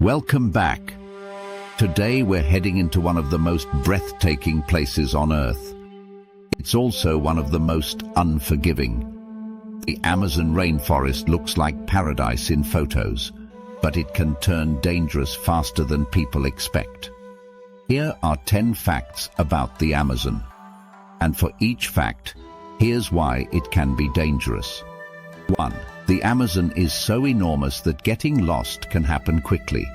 Welcome back. Today we're heading into one of the most breathtaking places on Earth. It's also one of the most unforgiving. The Amazon rainforest looks like paradise in photos, but it can turn dangerous faster than people expect. Here are 10 facts about the Amazon. And for each fact, here's why it can be dangerous. 1. The Amazon is so enormous that getting lost can happen quickly.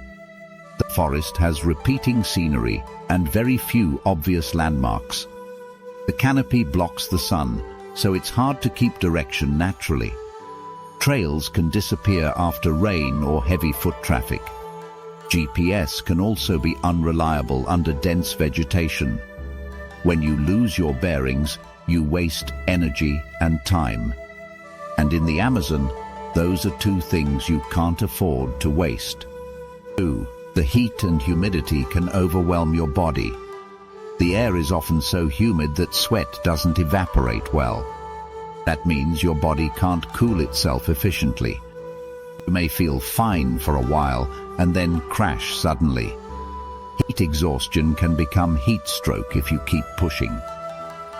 The forest has repeating scenery and very few obvious landmarks. The canopy blocks the sun, so it's hard to keep direction naturally. Trails can disappear after rain or heavy foot traffic. GPS can also be unreliable under dense vegetation. When you lose your bearings, you waste energy and time. And in the Amazon, those are two things you can't afford to waste. 2. The heat and humidity can overwhelm your body. The air is often so humid that sweat doesn't evaporate well. That means your body can't cool itself efficiently. You may feel fine for a while and then crash suddenly. Heat exhaustion can become heat stroke if you keep pushing.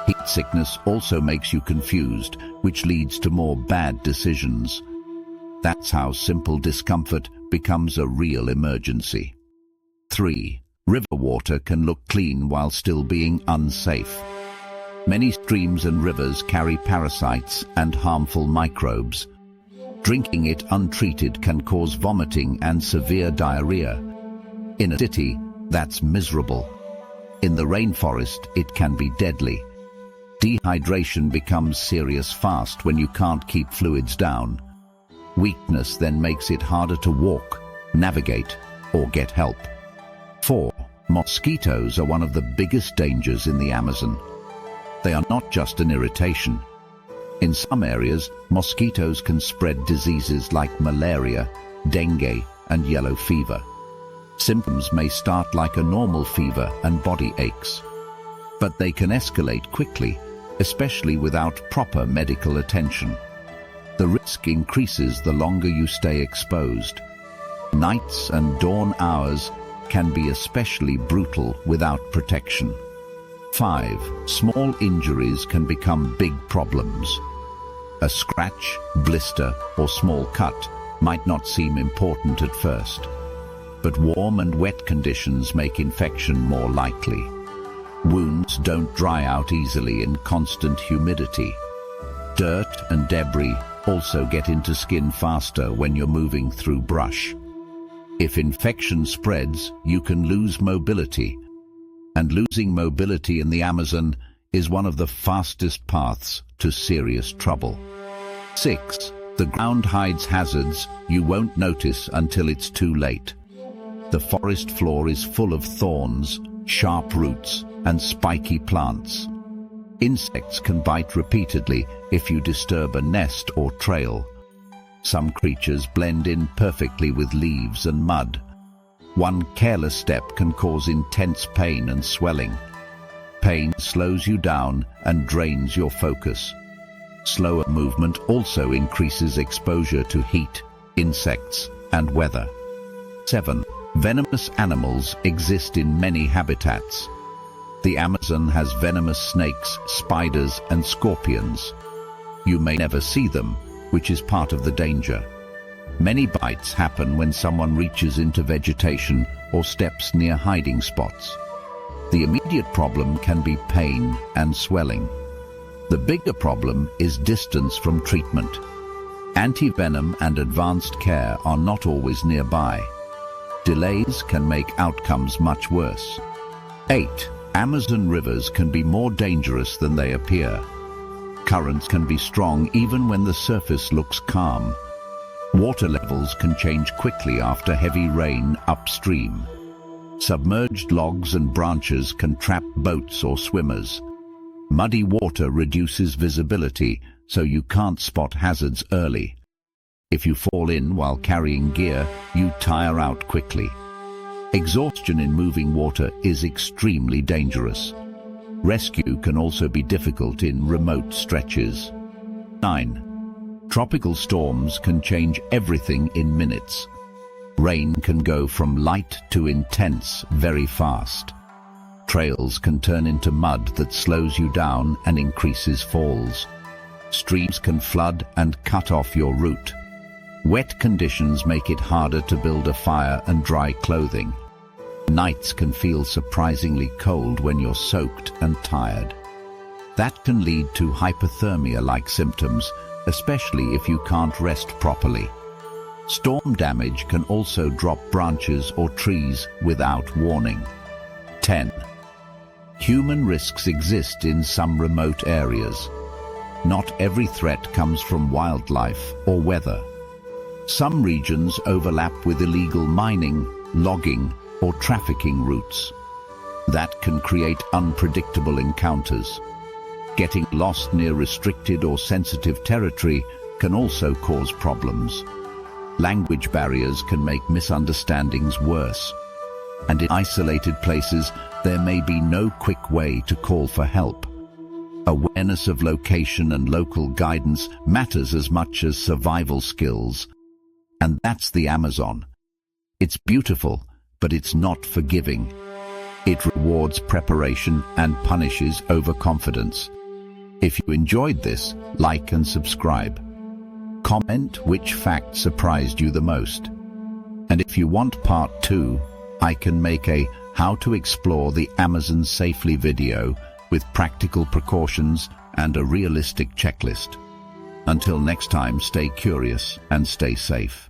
Heat sickness also makes you confused, which leads to more bad decisions. That's how simple discomfort becomes a real emergency. 3. River water can look clean while still being unsafe. Many streams and rivers carry parasites and harmful microbes. Drinking it untreated can cause vomiting and severe diarrhea. In a city, that's miserable. In the rainforest, it can be deadly. Dehydration becomes serious fast when you can't keep fluids down. Weakness then makes it harder to walk, navigate, or get help. 4. Mosquitoes are one of the biggest dangers in the Amazon. They are not just an irritation. In some areas, mosquitoes can spread diseases like malaria, dengue, and yellow fever. Symptoms may start like a normal fever and body aches. But they can escalate quickly, especially without proper medical attention. The risk increases the longer you stay exposed. Nights and dawn hours can be especially brutal without protection. 5. Small injuries can become big problems. A scratch, blister, or small cut might not seem important at first, but warm and wet conditions make infection more likely. Wounds don't dry out easily in constant humidity. Dirt and debris also get into skin faster when you're moving through brush. If infection spreads, you can lose mobility. And losing mobility in the Amazon is one of the fastest paths to serious trouble. 6. The ground hides hazards you won't notice until it's too late. The forest floor is full of thorns, sharp roots, and spiky plants. Insects can bite repeatedly if you disturb a nest or trail. Some creatures blend in perfectly with leaves and mud. One careless step can cause intense pain and swelling. Pain slows you down and drains your focus. Slower movement also increases exposure to heat, insects, and weather. 7. Venomous animals exist in many habitats. The Amazon has venomous snakes, spiders, and scorpions. You may never see them, which is part of the danger. Many bites happen when someone reaches into vegetation or steps near hiding spots. The immediate problem can be pain and swelling. The bigger problem is distance from treatment. Anti-venom and advanced care are not always nearby. Delays can make outcomes much worse. 8. Amazon rivers can be more dangerous than they appear. Currents can be strong even when the surface looks calm. Water levels can change quickly after heavy rain upstream. Submerged logs and branches can trap boats or swimmers. Muddy water reduces visibility, so you can't spot hazards early. If you fall in while carrying gear, you tire out quickly. Exhaustion in moving water is extremely dangerous. Rescue can also be difficult in remote stretches. 9. Tropical storms can change everything in minutes. Rain can go from light to intense very fast. Trails can turn into mud that slows you down and increases falls. Streams can flood and cut off your route. Wet conditions make it harder to build a fire and dry clothing. Nights can feel surprisingly cold when you're soaked and tired. That can lead to hypothermia-like symptoms, especially if you can't rest properly. Storm damage can also drop branches or trees without warning. 10. Human risks exist in some remote areas. Not every threat comes from wildlife or weather. Some regions overlap with illegal mining, logging, or trafficking routes. That can create unpredictable encounters. Getting lost near restricted or sensitive territory can also cause problems. Language barriers can make misunderstandings worse. And in isolated places, there may be no quick way to call for help. Awareness of location and local guidance matters as much as survival skills. And that's the Amazon. It's beautiful, but it's not forgiving. It rewards preparation and punishes overconfidence. If you enjoyed this, like and subscribe. Comment which fact surprised you the most. And if you want part 2, I can make a How to Explore the Amazon Safely video with practical precautions and a realistic checklist. Until next time, stay curious and stay safe.